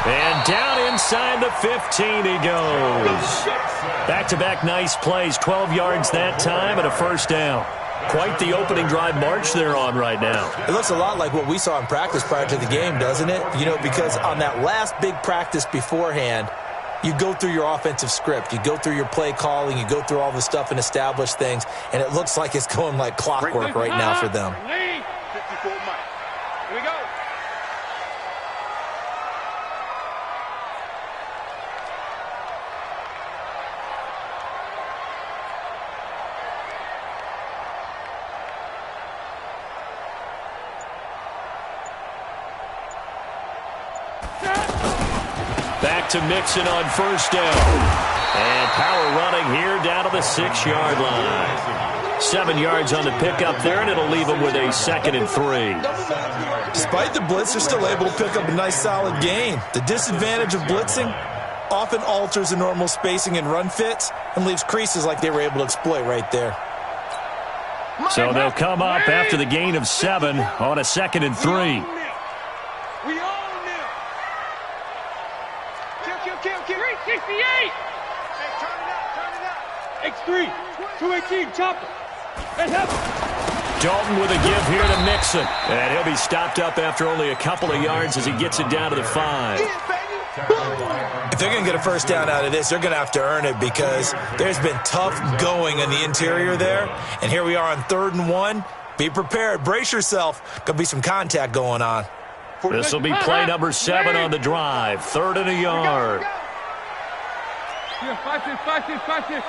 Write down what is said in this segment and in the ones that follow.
And down inside the 15 he goes. Back-to-back nice plays, 12 yards that time and a first down. Quite the opening drive march they're on right now. It looks a lot like what we saw in practice prior to the game, doesn't it? You know, because on that last big practice beforehand, you go through your offensive script. You go through your play calling. You go through all the stuff and establish things. And it looks like it's going like clockwork right now for them. 54 Mike. Here we go. Back to Mixon on first down. And power running here down to the 6-yard line. 7 yards on the pickup there, and it'll leave them with a 2nd and 3. Despite the blitz, they're still able to pick up a nice solid gain. The disadvantage of blitzing often alters the normal spacing and run fits and leaves creases like they were able to exploit right there. So they'll come up after the gain of 7 on a 2nd and 3. We own them. Kill. 368. Hey, turn it up. X3. 218, chopper. Hey, help. Dalton with a give here to Mixon. And he'll be stopped up after only a couple of yards as he gets it down to the 5. If they're going to get a first down out of this, they're going to have to earn it because there's been tough going in the interior there. And here we are on 3rd and 1. Be prepared. Brace yourself. Going to be some contact going on. This will be play number 7 on the drive. 3rd and a yard. Yeah, 5-6.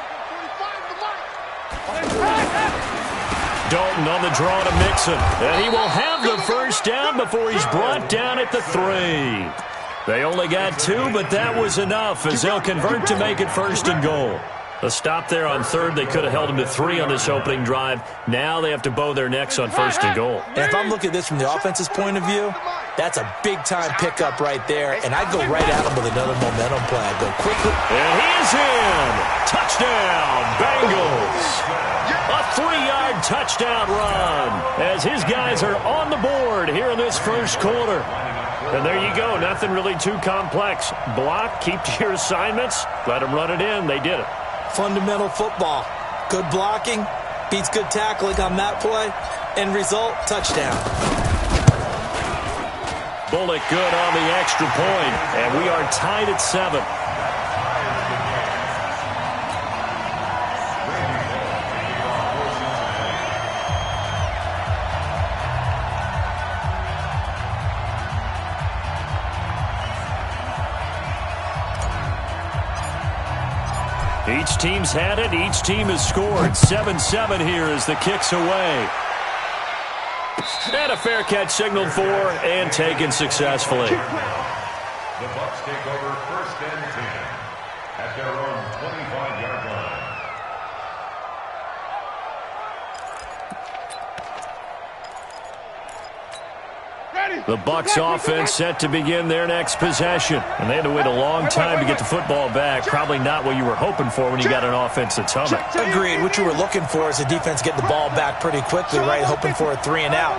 Dalton on the draw to Mixon. And he will have the first down before he's brought down at the 3. They only got 2, but that was enough as they'll convert to make it 1st and goal. A stop there on 3rd. They could have held him to 3 on this opening drive. Now they have to bow their necks on 1st and goal. And if I'm looking at this from the offense's point of view, that's a big-time pickup right there. And I'd go right at him with another momentum play. I'd go quickly. And he is in. Touchdown, Bengals. A 3-yard touchdown run as his guys are on the board here in this first quarter. And there you go. Nothing really too complex. Block, keep to your assignments, let them run it in. They did it. Fundamental football. Good blocking beats good tackling on that play. End result, touchdown. Bullock good on the extra point, and we are tied at 7. Each team's had it. Each team has scored. 7-7 here as the kick's away. And a fair catch signaled for and taken successfully. The Bucs take over 1st and 10 at their own 25-yard line. The Bucs offense set to begin their next possession. And they had to wait a long time to get the football back. Probably not what you were hoping for when you got an offense that's humming. Agreed. What you were looking for is the defense getting the ball back pretty quickly, right? Hoping for a 3 and out.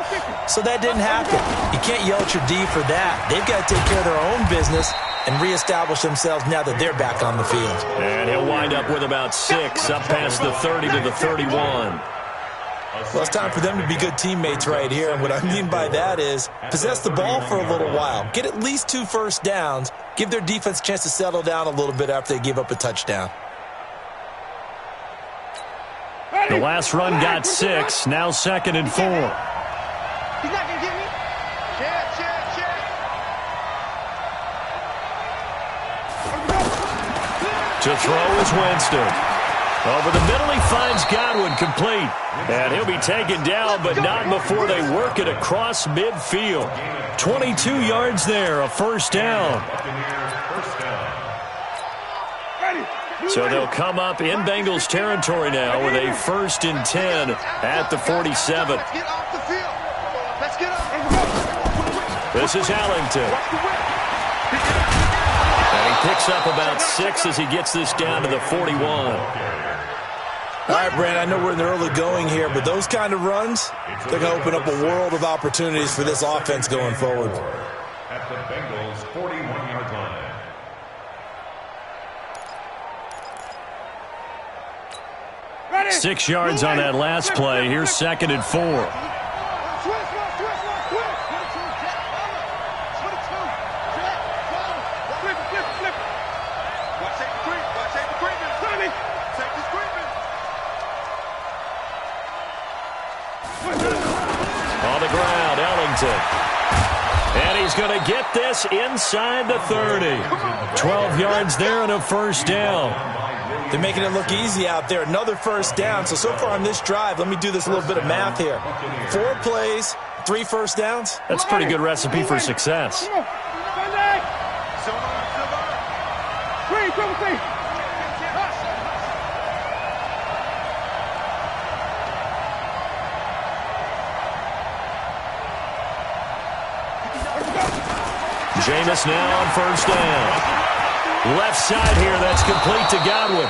So that didn't happen. You can't yell at your D for that. They've got to take care of their own business and reestablish themselves now that they're back on the field. And he'll wind up with about 6 up past the 30 to the 31. Well, it's time for them to be good teammates right here. And what I mean by that is possess the ball for a little while. Get at least 2 first downs. Give their defense a chance to settle down a little bit after they give up a touchdown. The last run got 6. Now 2nd and 4. He's not going to get me. Check. To throw is Winston. Over the middle, he finds Godwin complete. And he'll be taken down, but not before they work it across midfield. 22 yards there, a first down. So they'll come up in Bengals territory now with a 1st and 10 at the 47. This is Allington. And he picks up about 6 as he gets this down to the 41. All right, Brand, I know we're in the early going here, but those kind of runs, they're going to open up a world of opportunities for this offense going forward. At the Bengals 41-yard line. 6 yards on that last play. Here's 2nd and 4. On the ground, Ellington. And he's going to get this inside the 30. 12 yards there and a first down. They're making it look easy out there. Another first down. So far on this drive, let me do this little bit of math here. 4 plays, 3 first downs. That's a pretty good recipe for success. Jameis now on first down. Left side here, that's complete to Godwin.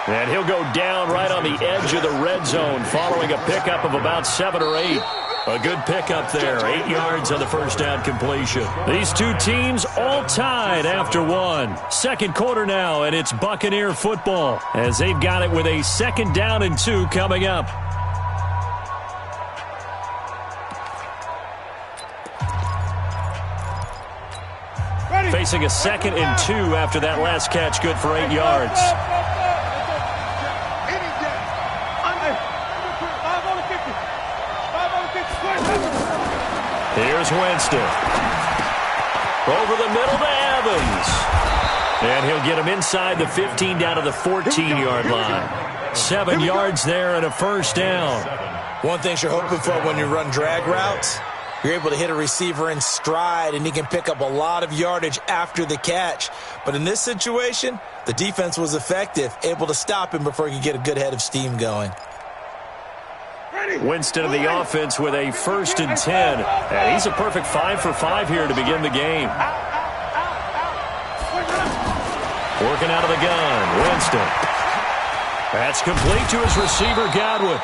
And he'll go down right on the edge of the red zone following a pickup of about 7 or 8. A good pickup there, 8 yards on the first down completion. These two teams all tied after 1. 2nd quarter now, and it's Buccaneer football as they've got it with a 2nd down and 2 coming up. Facing a 2nd and 2 after that last catch, good for 8 yards. Here's Winston. Over the middle to Evans. And he'll get him inside the 15 down to the 14-yard line. 7 yards there and a first down. One thing you're hoping for when you run drag routes, you're able to hit a receiver in stride, and he can pick up a lot of yardage after the catch. But in this situation, the defense was effective, able to stop him before he could get a good head of steam going. Winston of the offense with a 1st and 10. And he's a perfect 5 for 5 here to begin the game. Working out of the gun, Winston. That's complete to his receiver, Godwin.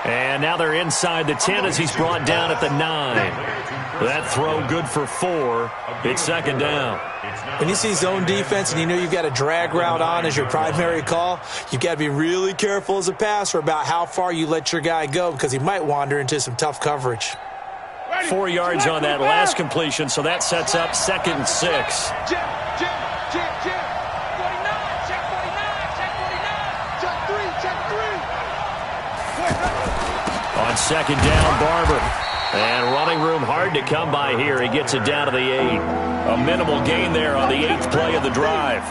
And now they're inside the 10 as he's brought down at the 9. That throw good for 4. It's 2nd down. When you see zone defense and you know you've got a drag route on as your primary call, you've got to be really careful as a passer about how far you let your guy go because he might wander into some tough coverage. 4 yards on that last completion, so that sets up 2nd and 6. On 2nd down, Barber. And running room hard to come by here. He gets it down to the 8. A minimal gain there on the 8th play of the drive.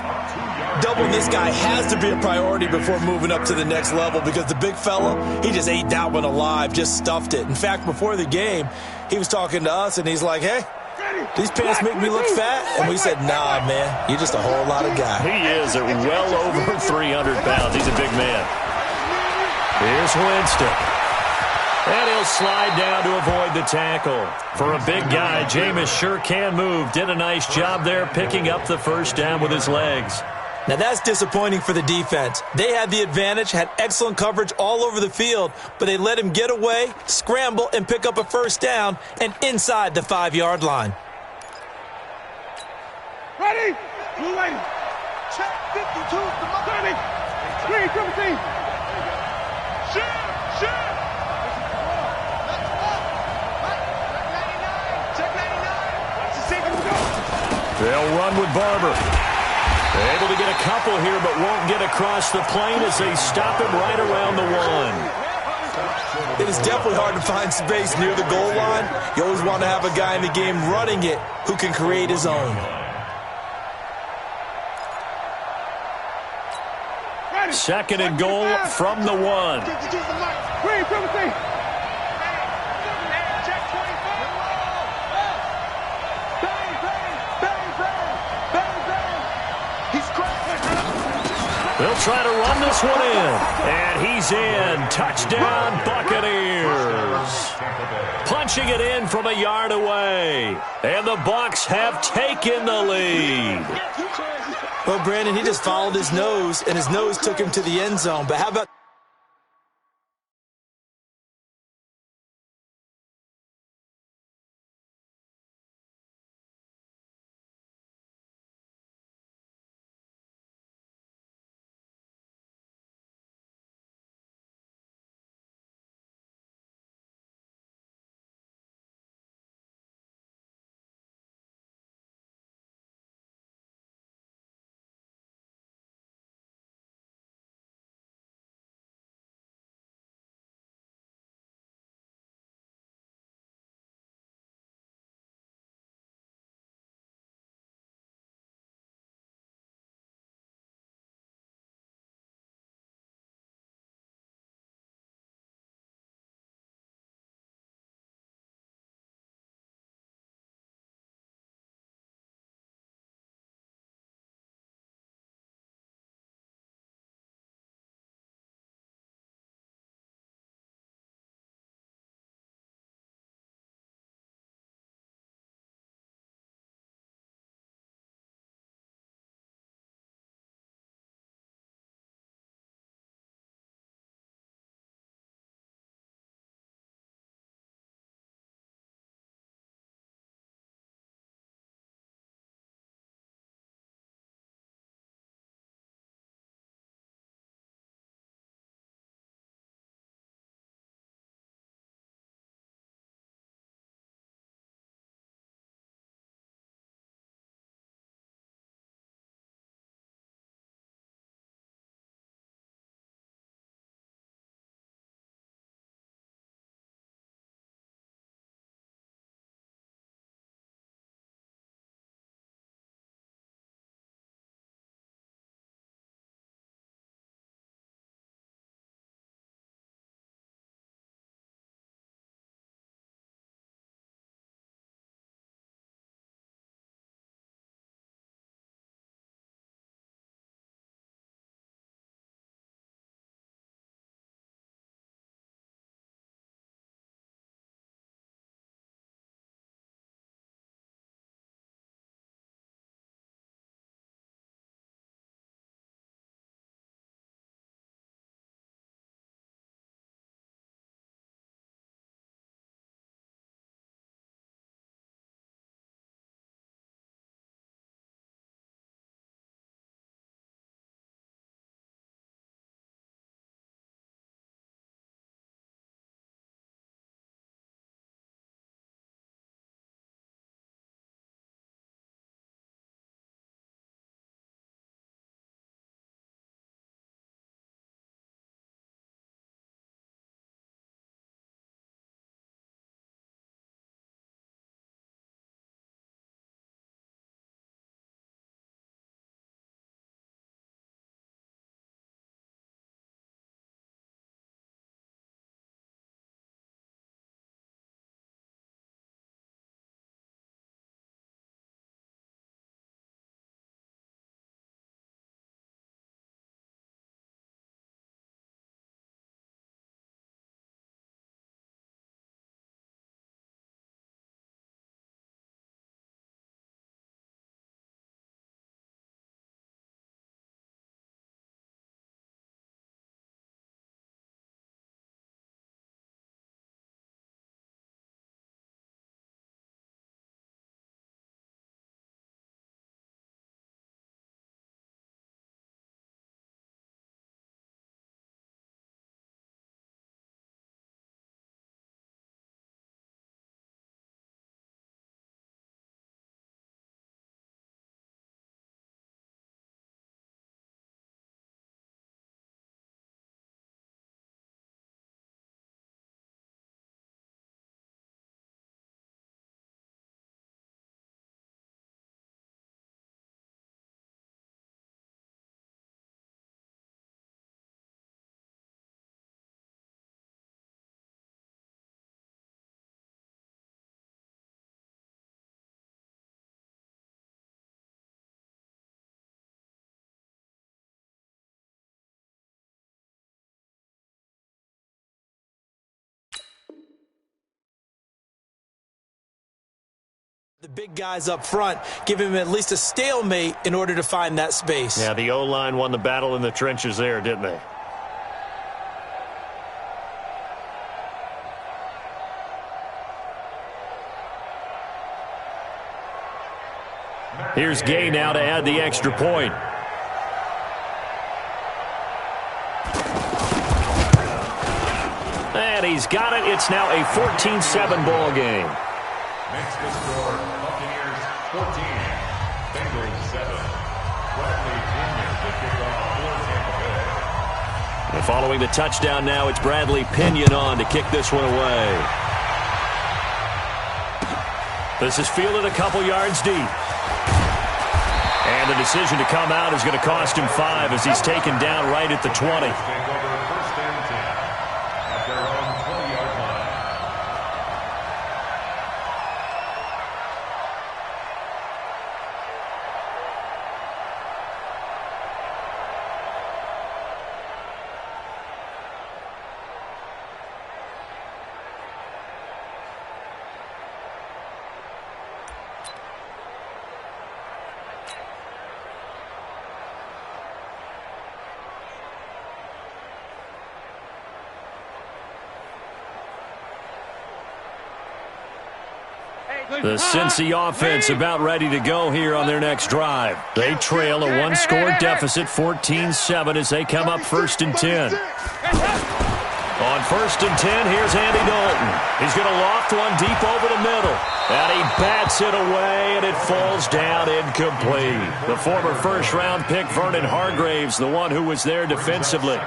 Doubling this guy has to be a priority before moving up to the next level because the big fella, he just ate that one alive, just stuffed it. In fact, before the game, he was talking to us, and he's like, hey, these pants make me look fat? And we said, nah, man, you're just a whole lot of guy. He is at well over 300 pounds. He's a big man. Here's Winston. And he'll slide down to avoid the tackle. For a big guy, Jameis sure can move. Did a nice job there picking up the first down with his legs. Now that's disappointing for the defense. They had the advantage, had excellent coverage all over the field, but they let him get away, scramble, and pick up a first down and inside the 5-yard line. Ready? Blue lane. Check 52. Ready? Green, 17. Shoot. They'll run with Barber. Able to get a couple here, but won't get across the plane as they stop him right around the 1. It is definitely hard to find space near the goal line. You always want to have a guy in the game running it who can create his own. 2nd and goal from the 1. They'll try to run this one in. And he's in. Touchdown, Buccaneers. Punching it in from a yard away. And the Bucs have taken the lead. Well, Brandon, he just followed his nose, and his nose took him to the end zone. But how about The big guys up front give him at least a stalemate in order to find that space. Yeah, the O-line won the battle in the trenches there, didn't they? Here's Gay now to add the extra point. And he's got it. It's now a 14-7 ball game. Makes the score Buccaneers 14, Bengals 7. Bradley Pinion to kick off for Tampa Bay. And following the touchdown now, it's Bradley Pinion on to kick this one away. This is fielded a couple yards deep. And the decision to come out is going to cost him 5 as he's taken down right at the 20. Take over first and 10 at their own 20-yard line. The Cincy offense about ready to go here on their next drive. They trail a one-score deficit, 14-7, as they come up 1st and 10. On 1st and 10, here's Andy Dalton. He's going to loft one deep over the middle. And he bats it away, and it falls down incomplete. The former first-round pick, Vernon Hargraves, the one who was there defensively.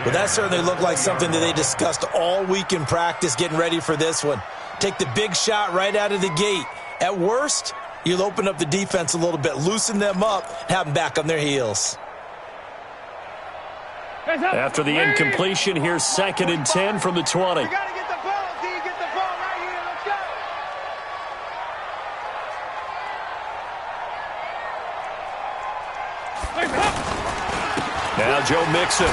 But that certainly looked like something that they discussed all week in practice getting ready for this one. Take the big shot right out of the gate. At worst, you'll open up the defense a little bit, loosen them up, have them back on their heels. After the incompletion, here's 2nd and 10 from the 20. You gotta get the ball, D. Get the ball right here. Let's go. Now Joe Mixon.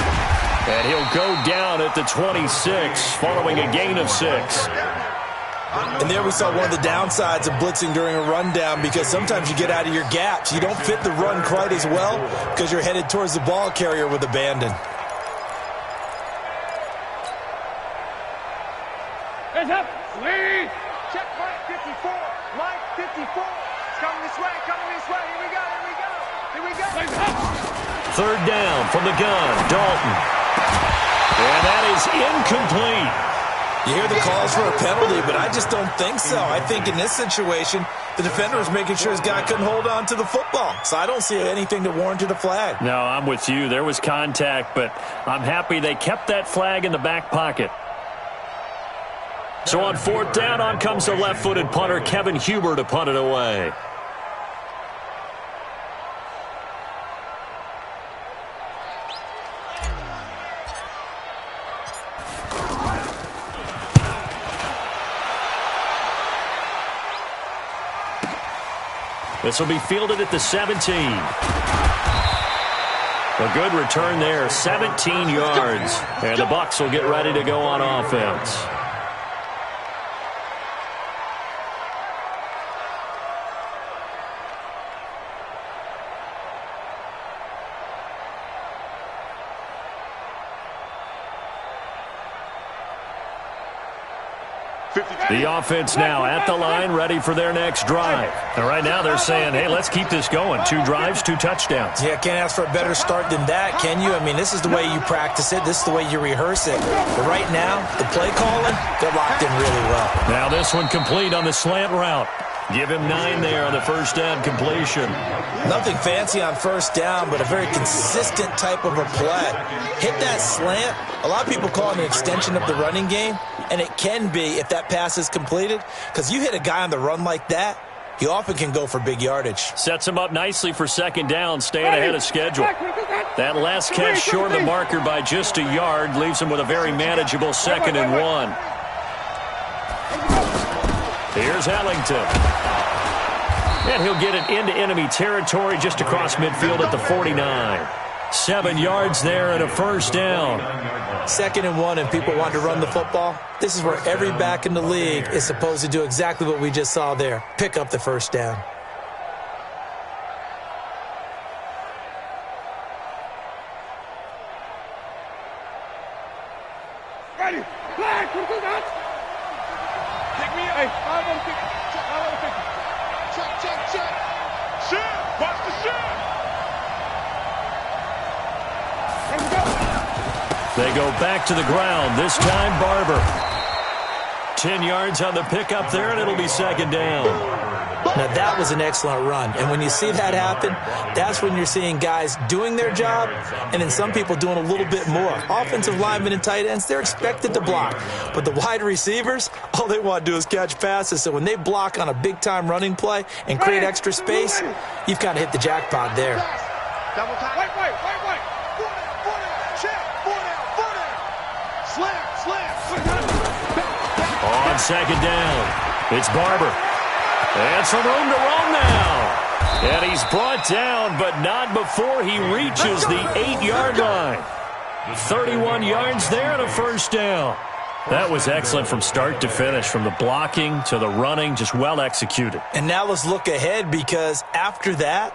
And he'll go down at the 26 following a gain of 6. And there we saw one of the downsides of blitzing during a rundown, because sometimes you get out of your gaps. You don't fit the run quite as well because you're headed towards the ball carrier with abandon. Hands up. Lead. Check Mike 54. Mike 54. It's coming this way. Coming this way. Here we go. Here we go. Here we go. Hands up. 3rd down from the gun. Dalton. And that is incomplete. You hear the calls for a penalty, but I just don't think so. I think in this situation, the defender was making sure his guy couldn't hold on to the football. So I don't see anything that warranted a flag. No, I'm with you. There was contact, but I'm happy they kept that flag in the back pocket. So on 4th down, on comes the left-footed punter, Kevin Huber, to punt it away. This will be fielded at the 17. A good return there, 17 yards. And the Bucs will get ready to go on offense. The offense now at the line, ready for their next drive. And right now they're saying, hey, let's keep this going. 2 drives, 2 touchdowns. Yeah, can't ask for a better start than that, can you? I mean, this is the way you practice it. This is the way you rehearse it. But right now, the play calling, they're locked in really well. Now this one complete on the slant route. Give him 9 there on the first down completion. Nothing fancy on first down, but a very consistent type of a play. Hit that slant. A lot of people call it an extension of the running game, and it can be if that pass is completed, because you hit a guy on the run like that, he often can go for big yardage. Sets him up nicely for 2nd down, staying ahead of schedule. That last catch short of the marker by just a yard leaves him with a very manageable 2nd and 1. Here's Ellington. And he'll get it into enemy territory just across midfield at the 49. 7 yards there and a first down. 2nd and 1 and people want to run the football. This is where every back in the league is supposed to do exactly what we just saw there. Pick up the first down. Ready. Flag. Pick me up. Hey, 5-on-50. Check. Shoot. Watch the shoot. Here we go. They go back to the ground. This time, Barber. 10 yards on the pickup there, and it'll be 2nd down. Now, that was an excellent run. And when you see that happen, that's when you're seeing guys doing their job and then some people doing a little bit more. Offensive linemen and tight ends, they're expected to block. But the wide receivers, all they want to do is catch passes. So when they block on a big-time running play and create extra space, you've kind of hit the jackpot there. Double time. Wait. Foot out. Check. Foot out. Slam. On 2nd down, it's Barber. And some room to roam now. And he's brought down, but not before he reaches the 8-yard line. 31 yards there and a first down. That was excellent from start to finish, from the blocking to the running, just well executed. And now let's look ahead, because after that,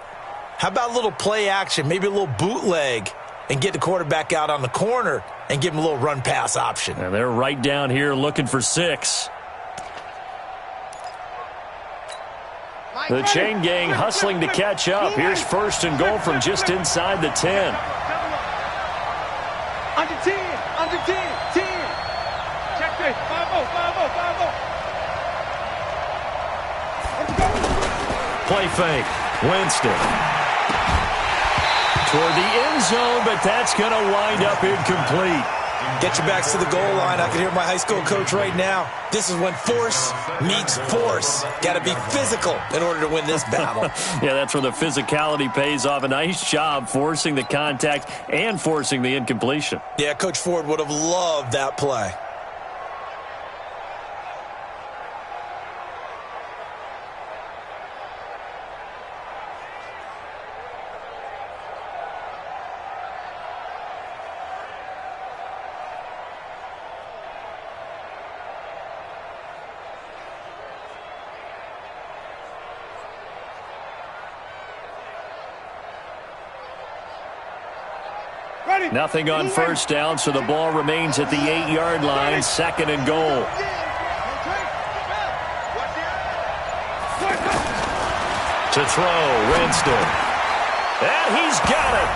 how about a little play action, maybe a little bootleg, and get the quarterback out on the corner and give him a little run-pass option. And they're right down here looking for 6. The chain gang hustling to catch up. Here's 1st and goal from just inside the 10. Under 10. Check 3. 5-0. Play fake. Winston. Toward the end zone, but that's going to wind up incomplete. Get your backs to the goal line. I can hear my high school coach right now. This is when force meets force. Got to be physical in order to win this battle. Yeah, that's where the physicality pays off. A nice job forcing the contact and forcing the incompletion. Yeah, Coach Ford would have loved that play. Nothing on first down, so the ball remains at the 8-yard line. 2nd and goal. To throw, Winston. And he's got it.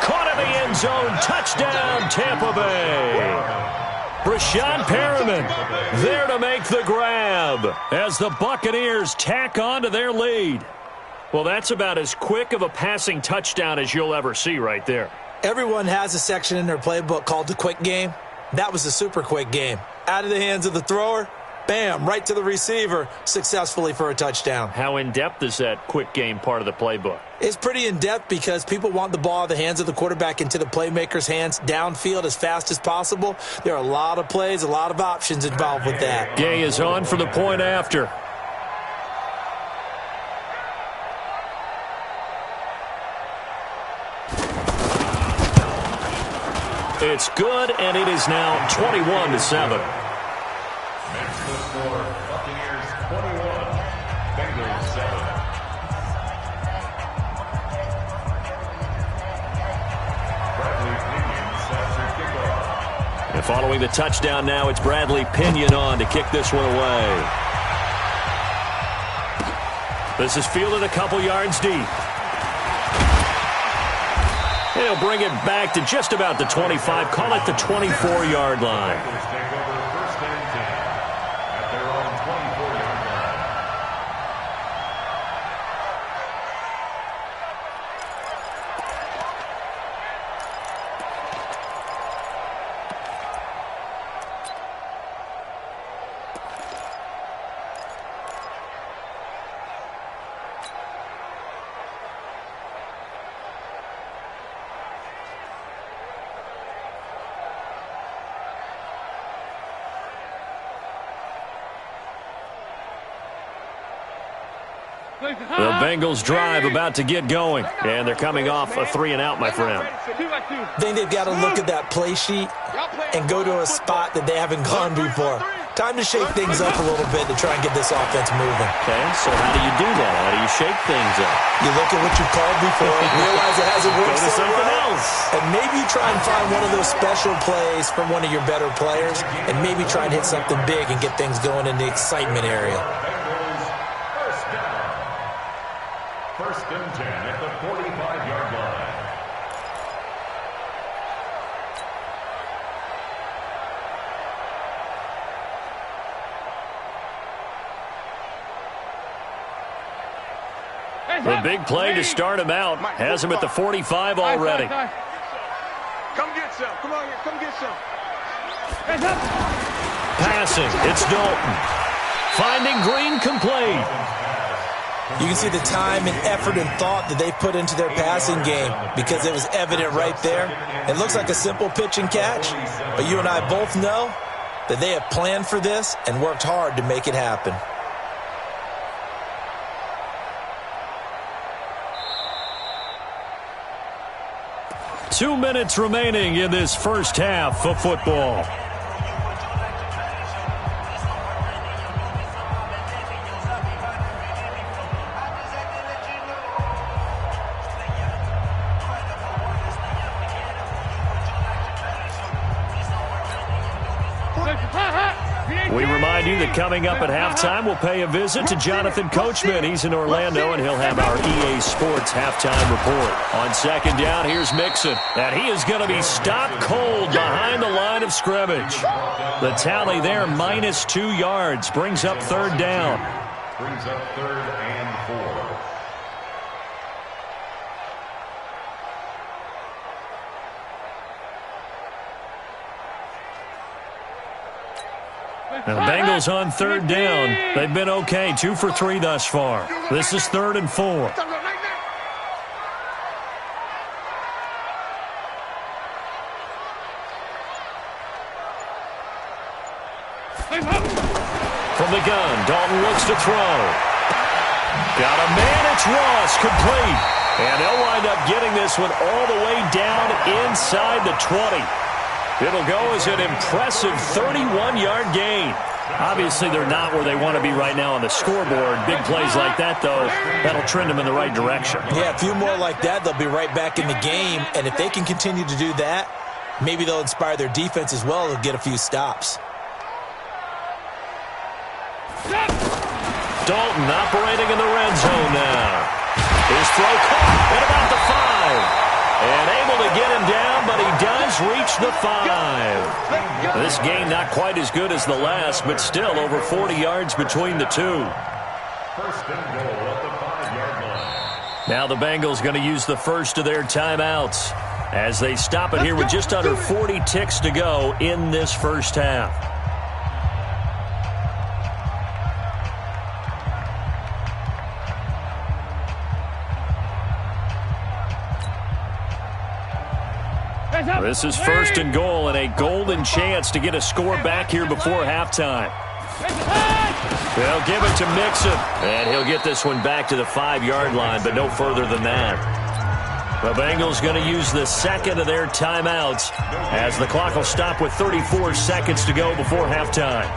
Caught in the end zone. Touchdown, Tampa Bay. Brashad Perriman there to make the grab as the Buccaneers tack on to their lead. Well, that's about as quick of a passing touchdown as you'll ever see right there. Everyone has a section in their playbook called the quick game. That was a super quick game. Out of the hands of the thrower, bam, right to the receiver, successfully for a touchdown. How in-depth is that quick game part of the playbook? It's pretty in-depth because people want the ball out of the hands of the quarterback into the playmaker's hands downfield as fast as possible. There are a lot of plays, a lot of options involved with that. Gay is on for the point after. It's good, and it is now 21-7. Next score, Buccaneers 21, Bengals 7. Bradley Pinion sets the kickoff. And following the touchdown now, it's Bradley Pinion on to kick this one away. This is fielded a couple yards deep. He'll bring it back to just about the 25. Call it the 24-yard line. Bengals take over 1st and 10 at their own 24-yard line. The Bengals drive about to get going, and they're coming off a 3-and-out, my friend. I think they've got to look at that play sheet and go to a spot that they haven't gone before. Time to shake things up a little bit to try and get this offense moving. Okay, so how do you do that? How do you shake things up? You look at what you called before, realize it hasn't worked Go to so something well, else. and maybe you try and find one of those special plays from one of your better players, and maybe try and hit something big and get things going in the excitement area. First and 10 at the 45-yard line. The big play to start him out has him at the 45 already. Come get some. Come on here. Come get some. Passing, it's Dalton. Finding Green complete. You can see the time and effort and thought that they put into their passing game because it was evident right there. It looks like a simple pitch and catch, but you and I both know that they have planned for this and worked hard to make it happen. Two minutes remaining in this first half of football. We remind you that coming up at halftime, we'll pay a visit to Jonathan Coachman. He's in Orlando, and he'll have our EA Sports halftime report. On second down, here's Mixon, and he is going to be stopped cold behind the line of scrimmage. The tally there, -2 yards, brings up third down. Brings up 3rd and 4. Now, the Bengals on third down. They've been okay, 2 for 3 thus far. This is 3rd and 4. From the gun, Dalton looks to throw. Got a man, it's Ross, complete. And they'll wind up getting this one all the way down inside the 20. It'll go as an impressive 31-yard gain. Obviously, they're not where they want to be right now on the scoreboard. Big plays like that, though, that'll trend them in the right direction. Yeah, a few more like that, they'll be right back in the game. And if they can continue to do that, maybe they'll inspire their defense as well to get a few stops. Dalton operating in the red zone now. His throw caught at about the 5. And able to get him down, but he does reach the 5. This gain not quite as good as the last, but still over 40 yards between the two. First and goal at the 5-yard line. Now the Bengals going to use the first of their timeouts as they stop it here with just under 40 ticks to go in this first half. This is first and goal and a golden chance to get a score back here before halftime. They'll give it to Mixon, and he'll get this one back to the 5-yard line, but no further than that. The Bengals going to use the second of their timeouts as the clock will stop with 34 seconds to go before halftime.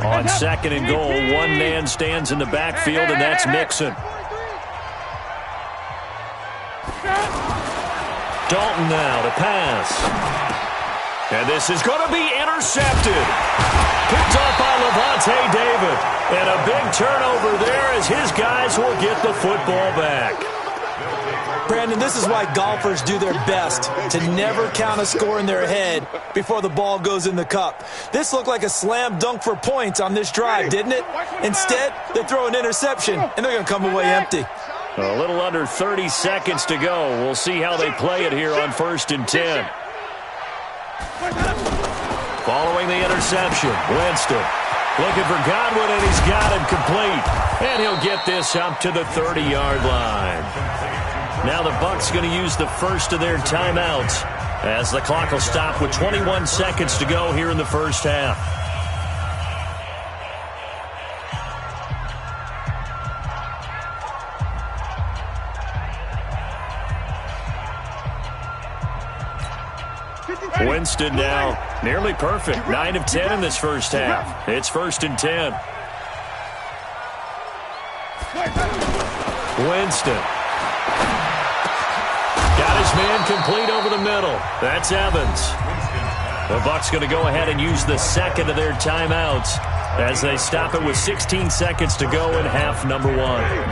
On second and goal, one man stands in the backfield, and that's Mixon. Dalton now to pass. And this is going to be intercepted. Picked off by Levante David. And a big turnover there as his guys will get the football back. Brandon, this is why golfers do their best to never count a score in their head before the ball goes in the cup. This looked like a slam dunk for points on this drive, didn't it? Instead, they throw an interception, and they're going to come away empty. A little under 30 seconds to go. We'll see how they play it here on 1st and 10. Following the interception, Winston looking for Godwin, and he's got him complete. And he'll get this up to the 30-yard line. Now the Bucs going to use the first of their timeouts as the clock will stop with 21 seconds to go here in the first half. Winston now nearly perfect. 9 of 10 in this first half. It's 1st and 10. Winston. Got his man complete over the middle. That's Evans. The Bucs going to go ahead and use the second of their timeouts as they stop it with 16 seconds to go in half number 1.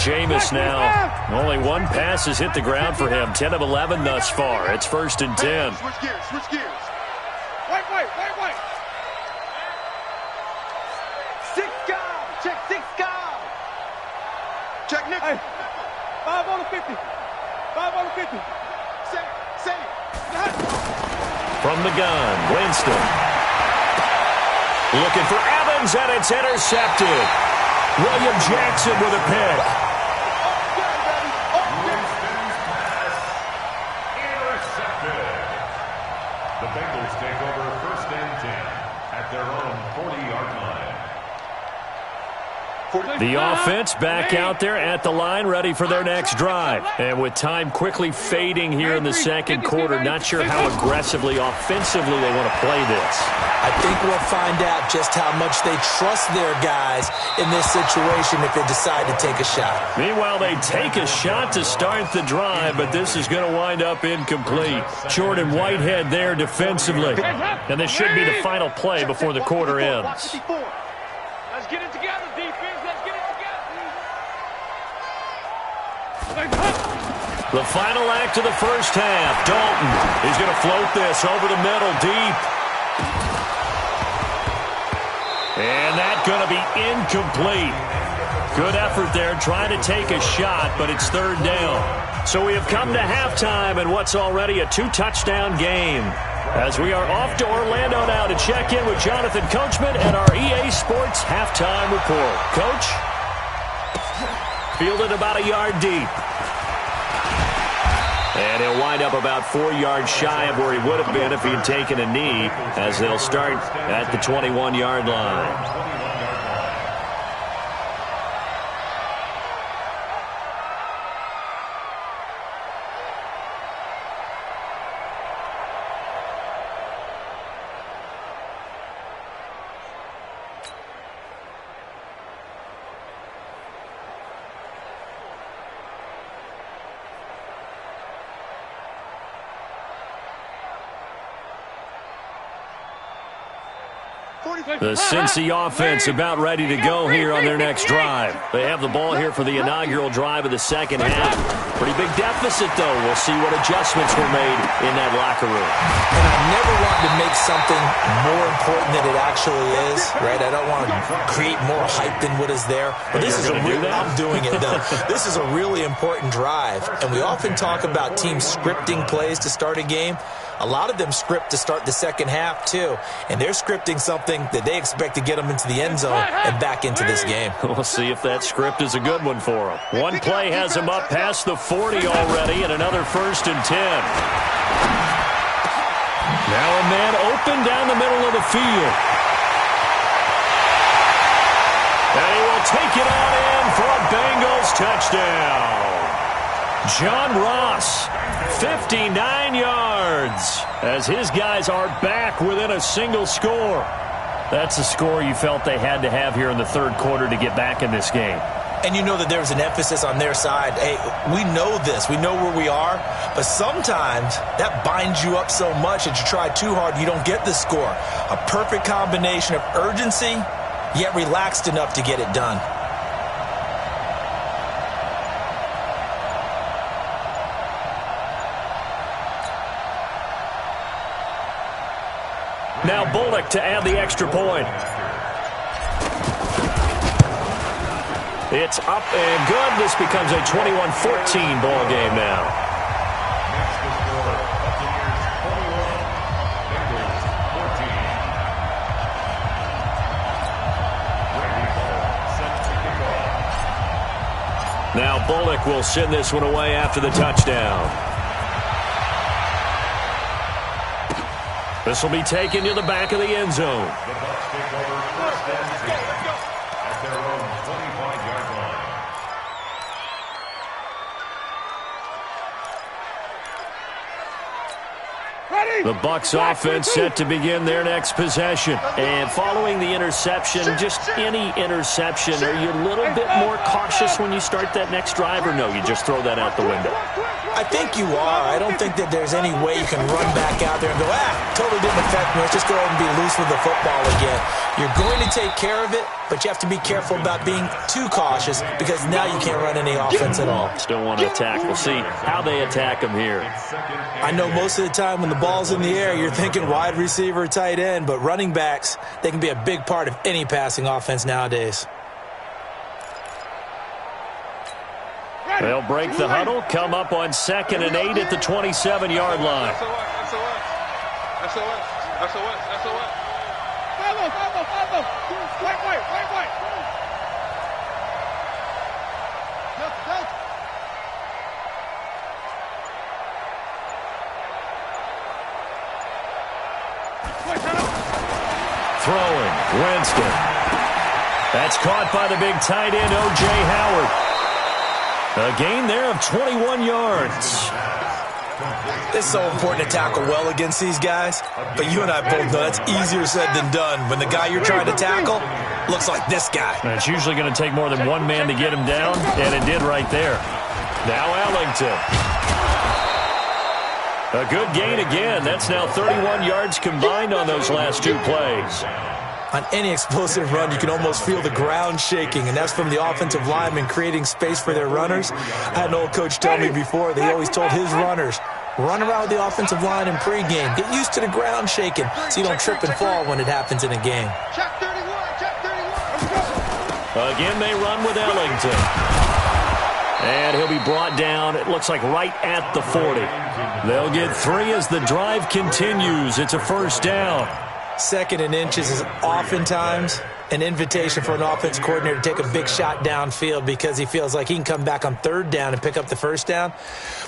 Jameis now, only one pass has hit the ground for him. 10 of 11 thus far. It's 1st and 10. Switch gears, switch gears. Wait. 6 guys. Check 6 guys. Check Nick. Hey, 5 on the 50. 5 on the 50. Say. From the gun, Winston. Looking for Evans, and it's intercepted. William Jackson with a pick. Intercepted. The Bengals take over 1st and 10 at their own 40-yard line. The offense back out there at the line, ready for their next drive. And with time quickly fading here in the second quarter, not sure how aggressively, offensively they want to play this. I think we'll find out just how much they trust their guys in this situation if they decide to take a shot. Meanwhile, they take a shot to start the drive, but this is going to wind up incomplete. Jordan Whitehead there defensively. And this should be the final play before the quarter ends. Let's get it together, defense. Let's get it together. The final act of the first half. Dalton is going to float this over the middle deep. And that's going to be incomplete. Good effort there trying to take a shot, but it's 3rd down. So we have come to halftime in what's already a 2-touchdown game. As we are off to Orlando now to check in with Jonathan Coachman and our EA Sports halftime report. Coach? Fielded about a yard deep. And he'll wind up about 4 yards shy of where he would have been if he had taken a knee, as they'll start at the 21-yard line. The Cincy offense about ready to go here on their next drive. They have the ball here for the inaugural drive of the second half. Pretty big deficit, though. We'll see what adjustments were made in that locker room. And I never want to make something more important than it actually is, right? I don't want to create more hype than what is there. But this is I'm doing it, though. This is a really important drive. And we often talk about teams scripting plays to start a game. A lot of them script to start the second half, too. And they're scripting something that they expect to get them into the end zone and back into this game. We'll see if that script is a good one for them. One play has them up past the 40 already, and another 1st and 10. Now a man open down the middle of the field. And he will take it on in for a Bengals touchdown. John Ross, 59 yards, as his guys are back within a single score. That's a score you felt they had to have here in the 3rd quarter to get back in this game. And you know that there's an emphasis on their side. Hey, we know this. We know where we are. But sometimes that binds you up so much that you try too hard, you don't get the score. A perfect combination of urgency, yet relaxed enough to get it done. Now Bullock to add the extra point. It's up and good. This becomes a 21-14 ball game now. Next to score, Buccaneers 21, Bengals 14. Randy Ball set to kick off. Now Bullock will send this one away after the touchdown. This will be taken to the back of the end zone. The Bucs take over 1st and 10 at their own 25-yard line. The Bucs offense set to begin their next possession. And following the interception, just any interception, are you a little bit more cautious when you start that next drive, or no, you just throw that out the window? I think you are. I don't think that there's any way you can run back out there and go, totally didn't affect me. Let's just go ahead and be loose with the football again. You're going to take care of it, but you have to be careful about being too cautious because now you can't run any offense at all. Still want to attack. We'll see how they attack them here. I know most of the time when the ball's in the air, you're thinking wide receiver, tight end, but running backs, they can be a big part of any passing offense nowadays. They'll break the huddle, come up on 2nd and 8 at the 27-yard line. Throwing, Winston. That's caught by the big tight end, O.J. Howard. A gain there of 21 yards. It's so important to tackle well against these guys, but you and I both know that's easier said than done. When the guy you're trying to tackle looks like this guy. And it's usually going to take more than one man to get him down, and it did right there. Now Ellington. A good gain again. That's now 31 yards combined on those last two plays. On any explosive run, you can almost feel the ground shaking, and that's from the offensive linemen creating space for their runners. I had an old coach tell me before, they always told his runners, run around with the offensive line in pregame. Get used to the ground shaking so you don't trip and fall when it happens in a game. Check 31, check 31. Again, they run with Ellington. And he'll be brought down, it looks like right at the 40. They'll get 3 as the drive continues. It's a first down. 2nd and inches is oftentimes an invitation for an offense coordinator to take a big shot downfield because he feels like he can come back on 3rd down and pick up the first down.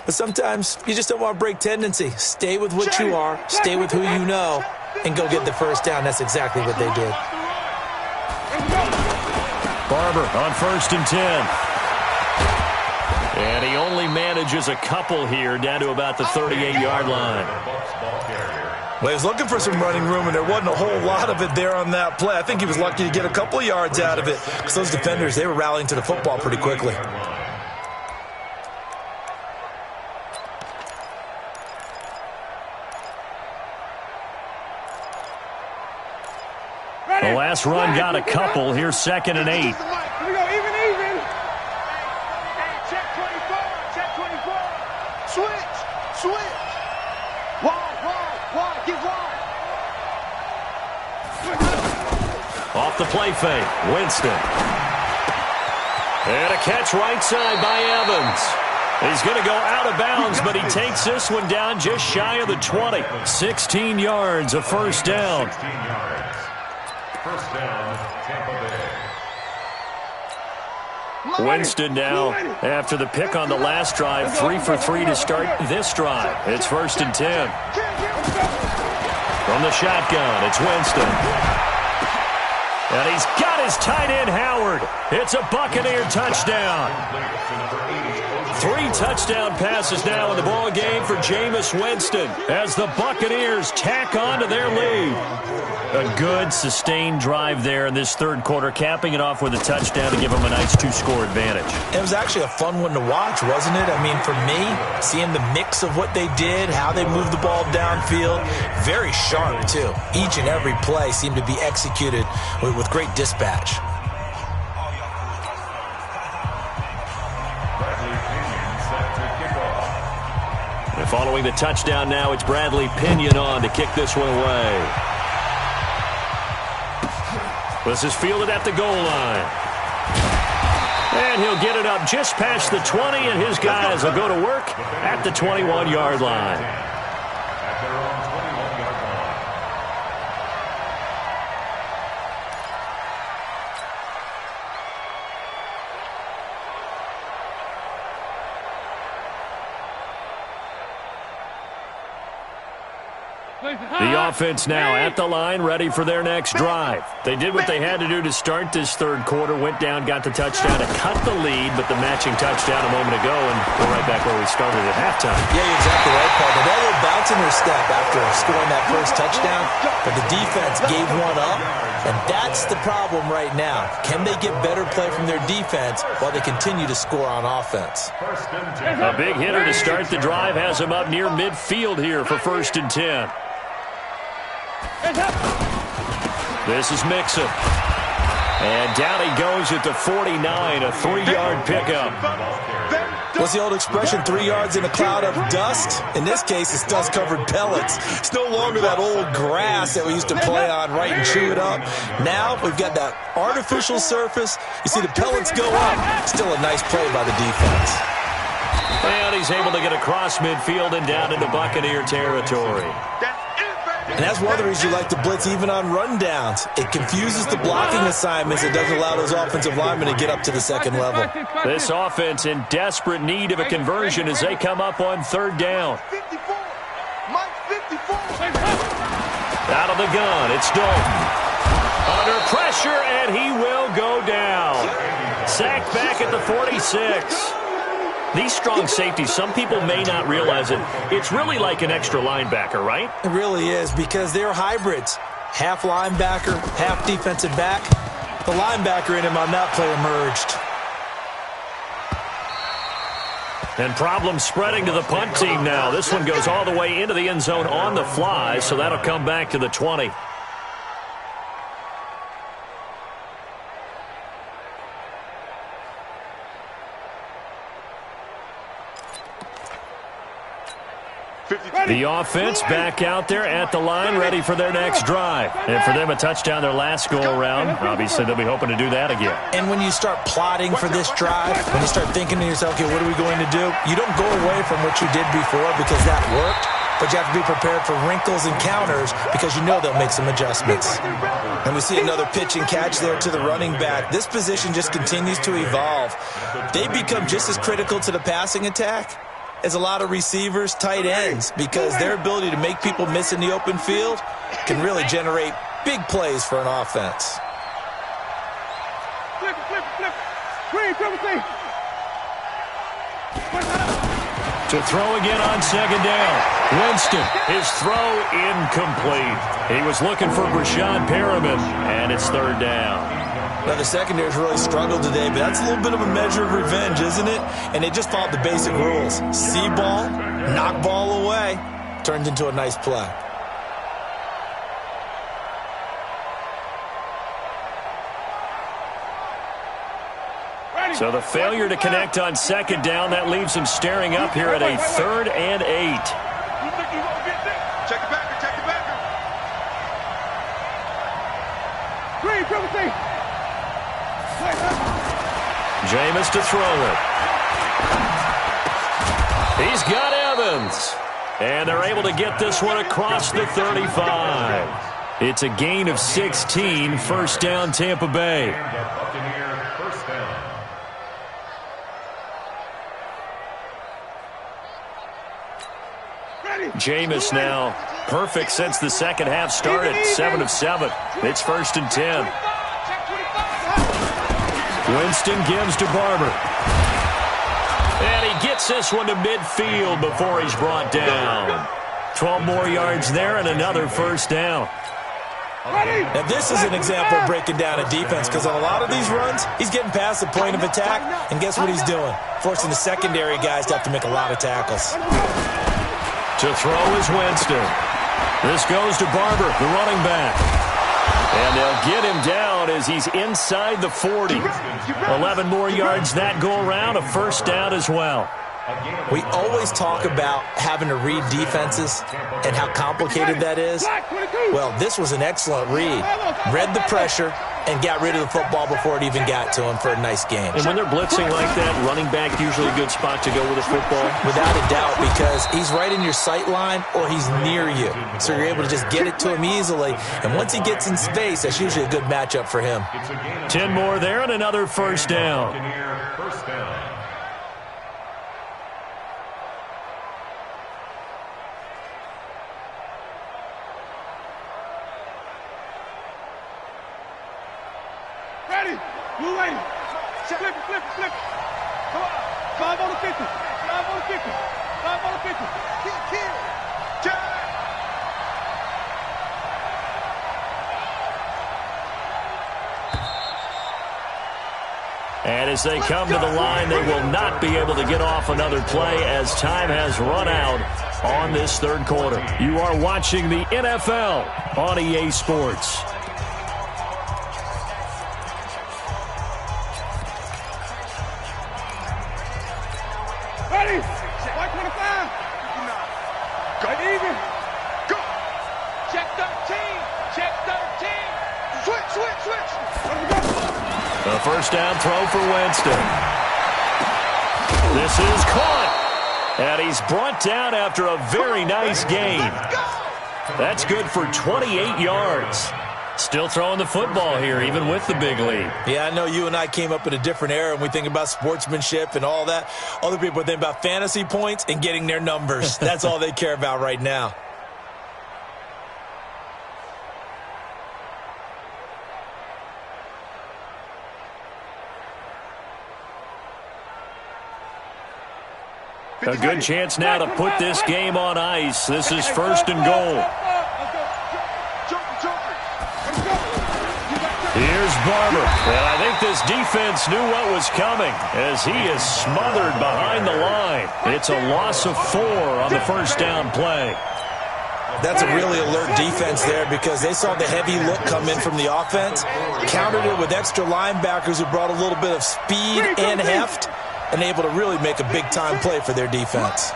But sometimes you just don't want to break tendency. Stay with what you are, stay with who you know, and go get the first down. That's exactly what they did. Barber on 1st and 10. And he only manages a couple here down to about the 38-yard line. Well, he was looking for some running room, and there wasn't a whole lot of it there on that play. I think he was lucky to get a couple of yards out of it because those defenders, they were rallying to the football pretty quickly. The last run got a couple. Here's 2nd and 8. Here we go, even. Hey, check 24, check 24. Switch. Wide, get wide. Off the play fake, Winston. And a catch right side by Evans. He's going to go out of bounds, but he takes this one down just shy of the 20. 16 yards, a first down. 16 yards. First down, Tampa Bay. Winston now, after the pick on the last drive, 3 for 3 to start this drive. It's 1st and 10. From the shotgun, it's Winston. And he's got his tight end, Howard. It's a Buccaneer touchdown. 3 touchdown passes now in the ball game for Jameis Winston as the Buccaneers tack on to their lead. A good, sustained drive there in this 3rd quarter, capping it off with a touchdown to give them a nice 2-score advantage. It was actually a fun one to watch, wasn't it? I mean, for me, seeing the mix of what they did, how they moved the ball downfield, very sharp, too. Each and every play seemed to be executed with great dispatch. And following the touchdown now, it's Bradley Pinion on to kick this one away. This is fielded at the goal line. And he'll get it up just past the 20, and his guys will go to work at the 21-yard line. At their own 21-yard line. The offense now at the line, ready for their next drive. They did what they had to do to start this third quarter, went down, got the touchdown to cut the lead, but the matching touchdown a moment ago, and we're right back where we started at halftime. Yeah, you're exactly right, partner. They were bouncing their step after scoring that first touchdown, but the defense gave one up, and that's the problem right now. Can they get better play from their defense while they continue to score on offense? A big hitter to start the drive has him up near midfield here for 1st and 10. This is Mixon. And down he goes at the 49, a 3-yard pickup. What's the old expression, 3 yards in a cloud of dust? In this case, it's dust-covered pellets. It's no longer that old grass that we used to play on, right, and chew it up. Now we've got that artificial surface. You see the pellets go up. Still a nice play by the defense. And he's able to get across midfield and down into Buccaneer territory. And that's one of the reasons you like to blitz even on rundowns. It confuses the blocking assignments. It doesn't allow those offensive linemen to get up to the second level. This offense in desperate need of a conversion as they come up on 3rd down. Out of the gun, it's Dalton. Under pressure, and he will go down. Sacked back at the 46. These strong safeties, some people may not realize it. It's really like an extra linebacker, right? It really is, because they're hybrids. Half linebacker, half defensive back. The linebacker in him on that play emerged. And problems spreading to the punt team now. This one goes all the way into the end zone on the fly, so that'll come back to the 20. The offense back out there at the line, ready for their next drive. And for them, a touchdown their last go-around. Obviously, they'll be hoping to do that again. And when you start plotting for this drive, when you start thinking to yourself, okay, what are we going to do? You don't go away from what you did before because that worked, but you have to be prepared for wrinkles and counters because you know they'll make some adjustments. And we see another pitch and catch there to the running back. This position just continues to evolve. They become just as critical to the passing attack as a lot of receivers, tight ends, because their ability to make people miss in the open field can really generate big plays for an offense. To throw again on 2nd down. Winston, his throw incomplete. He was looking for Brashad Perriman, and it's 3rd down. Now, the secondary's really struggled today, but that's a little bit of a measure of revenge, isn't it? And they just followed the basic rules. See ball, knock ball away, turned into a nice play. So the failure to connect on 2nd down, that leaves him staring up here at a 3rd and 8. Check the backer, check the backer. Jameis to throw it. He's got Evans. And they're able to get this one across the 35. It's a gain of 16, 1st down Tampa Bay. Jameis now perfect since the second half started. 7 of 7. It's 1st and 10. Winston gives to Barber. And he gets this one to midfield before he's brought down. 12 more yards there and another 1st down. Now, this is an example of breaking down a defense because on a lot of these runs, he's getting past the point of attack, and guess what he's doing? Forcing the secondary guys to have to make a lot of tackles. To throw is Winston. This goes to Barber, the running back. And they'll get him down as he's inside the 40. 11 more yards that go around, a 1st down as well. We always talk about having to read defenses and how complicated that is. Well, this was an excellent read. Read the pressure and got rid of the football before it even got to him for a nice game. And when they're blitzing like that, running back usually a good spot to go with a football? Without a doubt, because he's right in your sight line or he's near you. So you're able to just get it to him easily. And once he gets in space, that's usually a good matchup for him. 10 more there and another 1st down. Blue lady. Flip it, flip it, flip it. Come on. 5 on the 50. 5 on the 50. 5 on the 50. Kill. Jack. And as they come to the line, they will not be able to get off another play as time has run out on this third quarter. You are watching the NFL on EA Sports. Ready? 125. Go even. Go. Check 13. Check 13. Switch. The first down throw for Winston. This is caught. And he's brought down after a very nice gain. That's good for 28 yards. Still throwing the football here, even with the big lead. Yeah, I know you and I came up in a different era, and we think about sportsmanship and all that. Other people think about fantasy points and getting their numbers. That's all they care about right now. A good chance now to put this game on ice. This is first and goal. Here's Barber. And I think this defense knew what was coming as he is smothered behind the line. It's a loss of 4 on the first down play. That's a really alert defense there because they saw the heavy look come in from the offense, countered it with extra linebackers who brought a little bit of speed and heft, and able to really make a big-time play for their defense.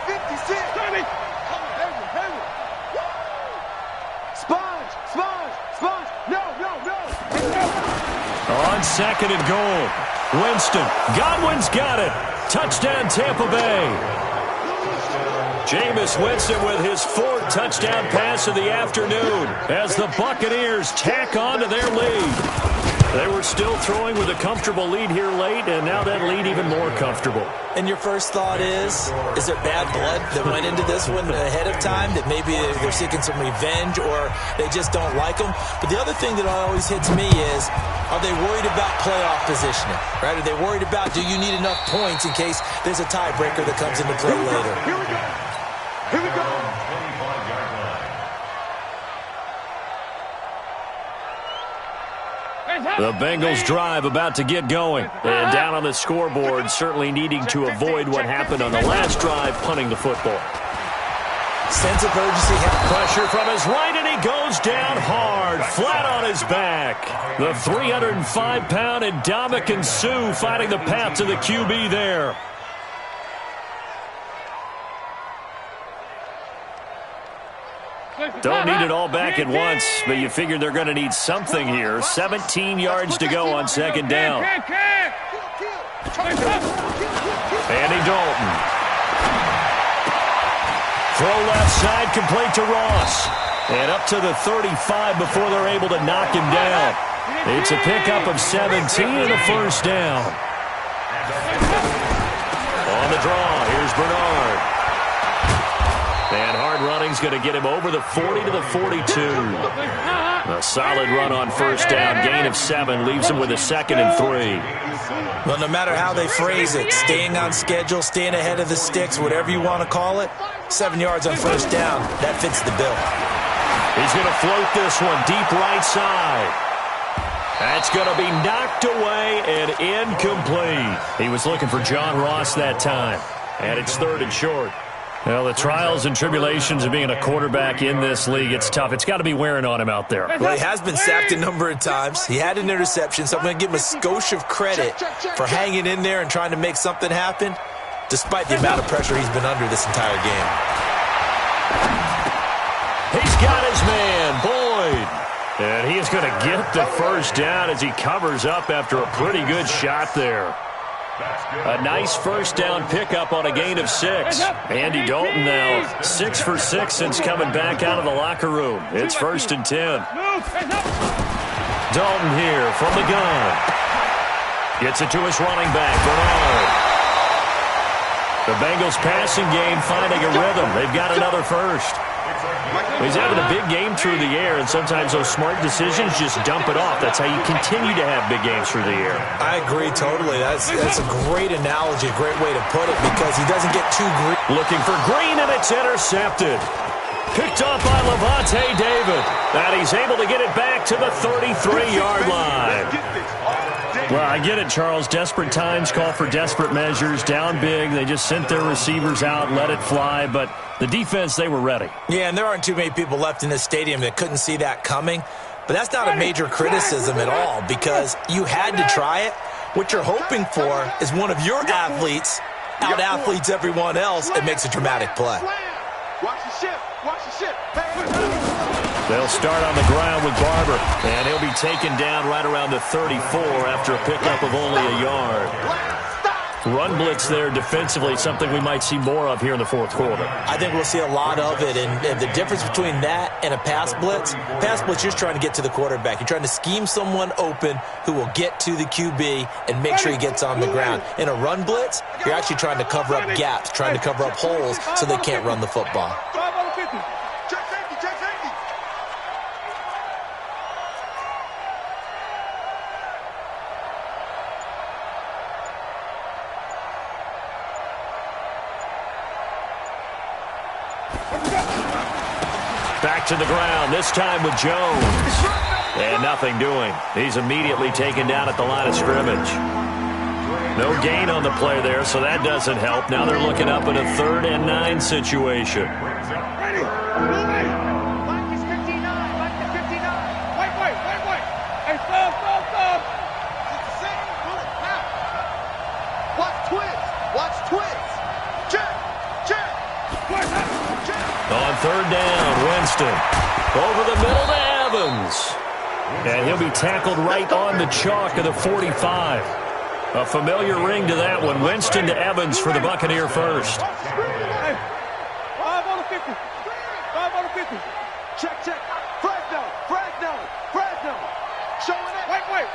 On second and goal, Winston. Godwin's got it. Touchdown, Tampa Bay. Jameis Winston with his 4th touchdown pass of the afternoon as the Buccaneers tack on to their lead. They were still throwing with a comfortable lead here late, and now that lead even more comfortable. And your first thought is there bad blood that went into this one ahead of time, that maybe they're seeking some revenge or they just don't like them? But the other thing that always hits me is, are they worried about playoff positioning? Right? Are they worried about, do you need enough points in case there's a tiebreaker that comes into play later? Here we go. Here we go. The Bengals drive about to get going. And down on the scoreboard, certainly needing to avoid what happened on the last drive, punting the football. Sense of urgency. Pressure from his right, and he goes down hard, flat on his back. The 305-pound Ndamukong Suh fighting the path to the QB there. Don't need it all back at once, but you figure they're going to need something here. 17 yards to go on second down. Andy Dalton. Throw left side, complete to Ross. And up to the 35 before they're able to knock him down. It's a pickup of 17 and a first down. On the draw, here's Bernard. And hard running's going to get him over the 40 to the 42. A solid run on first down. Gain of 7 leaves him with a 2nd and 3. Well, no matter how they phrase it, staying on schedule, staying ahead of the sticks, whatever you want to call it, 7 yards on first down, that fits the bill. He's going to float this one deep right side. That's going to be knocked away and incomplete. He was looking for John Ross that time. And it's 3rd and short. Well, the trials and tribulations of being a quarterback in this league, it's tough. It's got to be wearing on him out there. Well, he has been sacked a number of times. He had an interception, so I'm going to give him a skosh of credit for hanging in there and trying to make something happen, despite the amount of pressure he's been under this entire game. He's got his man, Boyd. And he is going to get the first down as he covers up after a pretty good shot there. A nice first down pickup on a gain of 6. Andy Dalton now 6 for 6 since coming back out of the locker room. It's 1st and 10. Dalton here from the gun. Gets it to his running back, Bernard. The Bengals passing game finding a rhythm. They've got another first. He's having a big game through the air, and sometimes those smart decisions just dump it off. That's how you continue to have big games through the air. I agree totally. That's a great analogy, a great way to put it, because he doesn't get too green. Looking for Green, and it's intercepted. Picked up by Levante David. And he's able to get it back to the 33-yard line. Well, I get it, Charles. Desperate times call for desperate measures. Down big. They just sent their receivers out, let it fly. But the defense, they were ready. Yeah, and there aren't too many people left in this stadium that couldn't see that coming. But that's not a major criticism at all, because you had to try it. What you're hoping for is one of your athletes out-athletes everyone else and makes a dramatic play. Watch the ship. Watch the ship. They'll start on the ground with Barber, and he'll be taken down right around the 34 after a pickup of only a yard. Run blitz there defensively, something we might see more of here in the fourth quarter. I think we'll see a lot of it, and the difference between that and a pass blitz, you're just trying to get to the quarterback. You're trying to scheme someone open who will get to the QB and make sure he gets on the ground. In a run blitz, you're actually trying to cover up gaps, trying to cover up holes so they can't run the football. Back to the ground, this time with Jones. And nothing doing. He's immediately taken down at the line of scrimmage. No gain on the play there, so that doesn't help. Now they're looking up in a 3rd and 9 situation. Ready. Mike is 59. Mike is 59. Wait. Hey, stop. Watch twist. Check. On 3rd down, Winston. Over the middle to Evans. And he'll be tackled right on the chalk of the 45. A familiar ring to that one. Winston to Evans for the Buccaneer first. Hey, 5 on the 50. 5 on the 50. Check. Fresno. Showing it. Wait.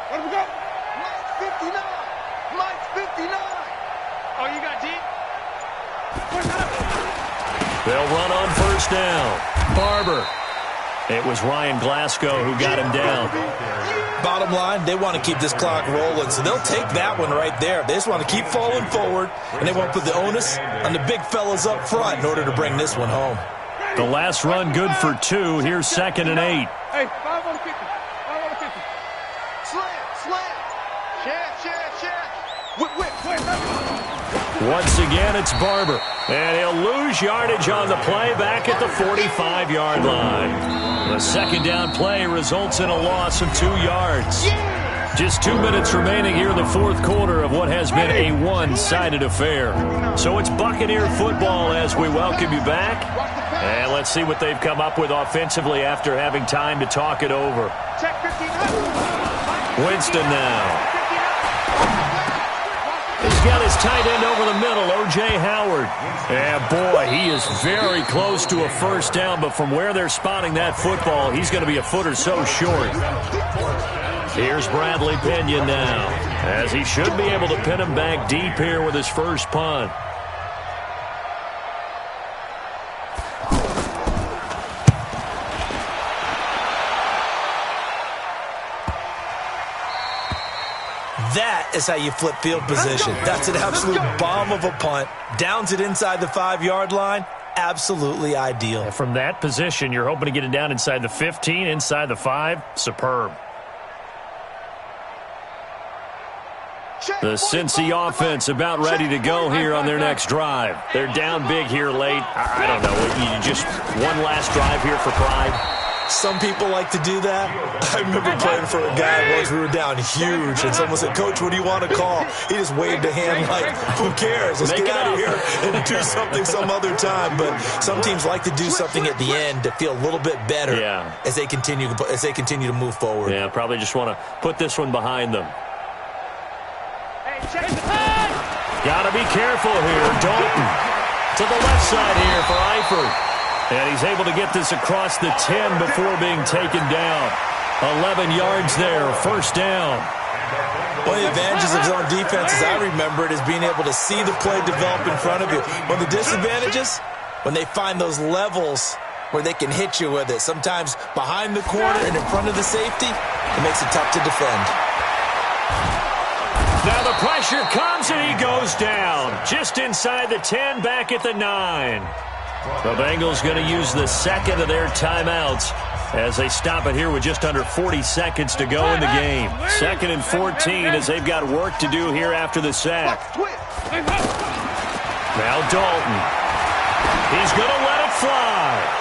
Where do we go? Mike's 59. Oh, you got deep? They'll run on 1st down. Barber. It was Ryan Glasgow who got him down. Bottom line, they want to keep this clock rolling, so they'll take that one right there. They just want to keep falling forward, and they want to put the onus on the big fellas up front in order to bring this one home. The last run good for 2. Here's 2nd and 8. Hey, 5 on the 50. 5 on the 50. Slam. Share. Whip. Once again, it's Barber. And he'll lose yardage on the play back at the 45-yard line. The 2nd down play results in a loss of 2 yards. Just 2 minutes remaining here in the fourth quarter of what has been a one-sided affair. So it's Buccaneer football as we welcome you back. And let's see what they've come up with offensively after having time to talk it over. Winston now. He's got his tight end over the middle, O.J. Howard. And, boy, he is very close to a 1st down, but from where they're spotting that football, he's going to be a foot or so short. Here's Bradley Pinion now, as he should be able to pin him back deep here with his first punt. That is how you flip field position. That's an absolute bomb of a punt. Downs it inside the 5-yard line. Absolutely ideal. And from that position, you're hoping to get it down inside the 15, inside the 5. Superb. The Cincy offense about ready to go here on their next drive. They're down big here late. I don't know. You just one last drive here for pride. Some people like to do that. I remember playing for a guy once we were down huge, and someone said, "Coach, what do you want to call?" He just waved a hand like, "Who cares? Let's get out of here and do something some other time." But some teams like to do something at the end to feel a little bit better as they continue to move forward. Yeah, probably just want to put this one behind them. Got to be careful here. Dalton to the left side here for Eifert. And he's able to get this across the 10 before being taken down. 11 yards there, 1st down. One of the advantages of zone defense is I remember it as being able to see the play develop in front of you. One of the disadvantages, when they find those levels where they can hit you with it, sometimes behind the corner and in front of the safety, it makes it tough to defend. Now the pressure comes and he goes down. Just inside the 10, back at the 9. The Bengals going to use the second of their timeouts as they stop it here with just under 40 seconds to go in the game. 2nd and 14 as they've got work to do here after the sack. Now Dalton. He's going to let it fly.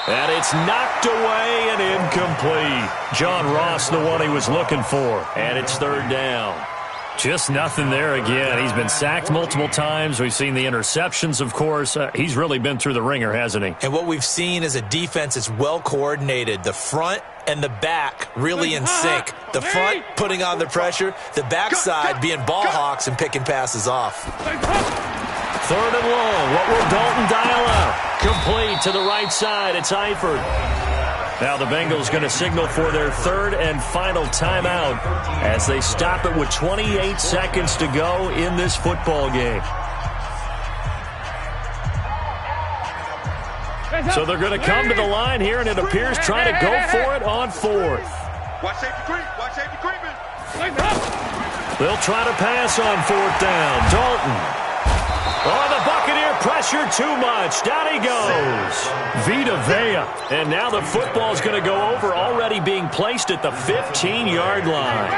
And it's knocked away and incomplete. John Ross, the one he was looking for. And it's 3rd down. Just nothing there again. He's been sacked multiple times. We've seen the interceptions, of course. He's really been through the ringer, hasn't he? And what we've seen is a defense that's well coordinated. The front and the back really in sync. The front putting on the pressure. The backside being ball hawks and picking passes off. 3rd and long. What will Dalton dial up? Complete to the right side. It's Eifert. Now the Bengals going to signal for their 3rd and final timeout as they stop it with 28 seconds to go in this football game. So they're going to come to the line here, and it appears try to go for it on 4th. Watch safety creep. Watch safety creeping. They'll try to pass on 4th down. Dalton. Oh, the Buccaneer pressure too much. Down he goes. Vita Vea. And now the football's going to go over, already being placed at the 15-yard line.